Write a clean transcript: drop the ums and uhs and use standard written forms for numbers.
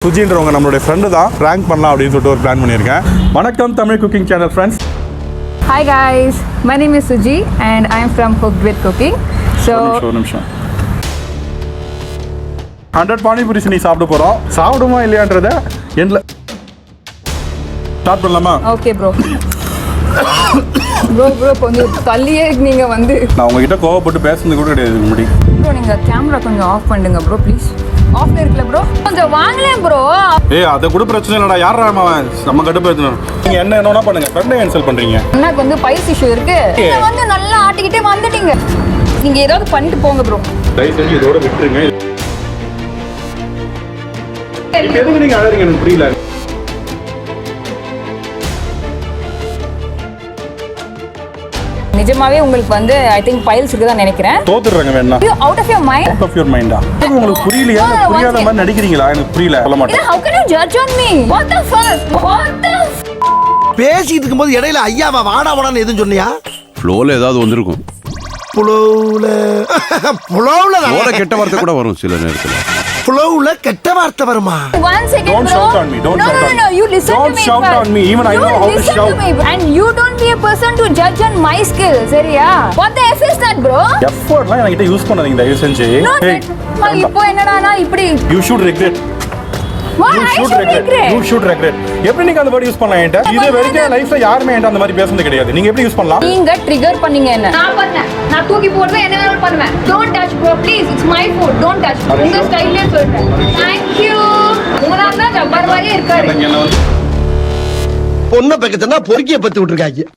சுஜின்றவங்க நம்மளுடைய ஃப்ரெண்டு தான் ரேங்க் பண்ணலாம் அப்படின்னு சொல்லிட்டு ஒரு பிளான் பண்ணியிருக்கேன். வணக்கம் Tamil cooking channel friends. Hi guys, my name is Suji and I am from Cooked with Cooking. So ஒரு நிமிஷம் 100 பானிபூரி நீ சாப்பிட போகிறோம். சாப்பிடுமா இல்லையான்றத எண்டில் ஸ்டார்ட் பண்ணலாமா? Okay bro. ப்ரோ கொஞ்சம் தள்ளியே நீங்க வந்து நான் உங்ககிட்ட கோவப்பட்டு பேசுறது கூட கிடையாது முடி. ப்ரோ நீங்க கேமரா கொஞ்சம் ஆஃப் பண்ணுங்க ப்ரோ ப்ளீஸ். ஆஃப்ல இருக்குல ப்ரோ கொஞ்சம் வாங்கலே ப்ரோ. அத கூட பிரச்சனை இல்லடா. யாரா அவன் நம்ம கடுப்பு ஏத்துறோம். நீங்க என்னன்னா பண்ணுங்க. ஃப்ரெண்டை கேன்சல் பண்றீங்க. எனக்கு வந்து பைல்ஸ் இஷ்யூ இருக்கு. நீங்க வந்து நல்லா ஆட்டிக்கிட்டே வந்துட்டீங்க. நீங்க ஏதாவது பண்ணிட்டு போங்க ப்ரோ. தயவு செஞ்சு இதோட விட்டுருங்க. எதுக்கு நீங்க அழறீங்க எனக்கு புரியல. நிஜமாவே உங்களுக்கு வந்து ஐ திங்க் பைல்ஸ் இருக்குதான் நினைக்கிறேன். தோத்துறங்க வேணா. Out of your mind. Out of your மைண்டா? உங்களுக்கு புரியலையா? புரியாத மாதிரி நடிக்கிறீங்களா? எனக்கு புரியல. சொல்ல மாட்டேன். How can you judge on me? What the fuck? What the பேசிட்டு இருக்கும்போது இடையில ஐயாவா வாடா வாடான்னு எதுவும் சொன்னியா? ஃப்ளோல ஏதாவது வந்திருக்கும். புலவுல கெட்ட வார்த்தை கூட வரும் சில நேரத்துல. புலவுல கெட்ட வார்த்தை வருமா? One second, Don't bro. shout on me. Don't shout on me. No. You listen Don't to me. shout on me. Even I know how to shout. And you don't be a person to judge on my skills, சரியா? What the F is that, bro? எஃபோர்ட்லாம் என்கிட்ட use பண்ணாதீங்க தயவு செஞ்சு. இப்போ என்னடானா இப்படி You should regret. What I should regret? You should regret. எப்படி நீங்க அந்த வேர்ட் யூஸ் பண்ணலாம் என்கிட்ட? இது வரைக்கும் லைஃப்ல யாருமே என்கிட்ட அந்த மாதிரி பேசுனது கிடையாது. நீங்க எப்படி யூஸ் பண்ணலாம்? நீங்க ட்ரிகர் பண்ணீங்க என்ன? நான் பண்ணேன். நான் தூக்கி போடுவேன் என்ன வேணாலும் பண்ணுவேன். Don't touch bro please. It's my food. Don't touch. உங்க ஸ்டைல்லே சொல்றேன். Thank you. உங்களால தான் ஜப்பர் மாதிரியே இருக்காரு. பொண்ணை பக்கத்துல பொறுக்கிய பத்தி விட்டுருக்காங்க.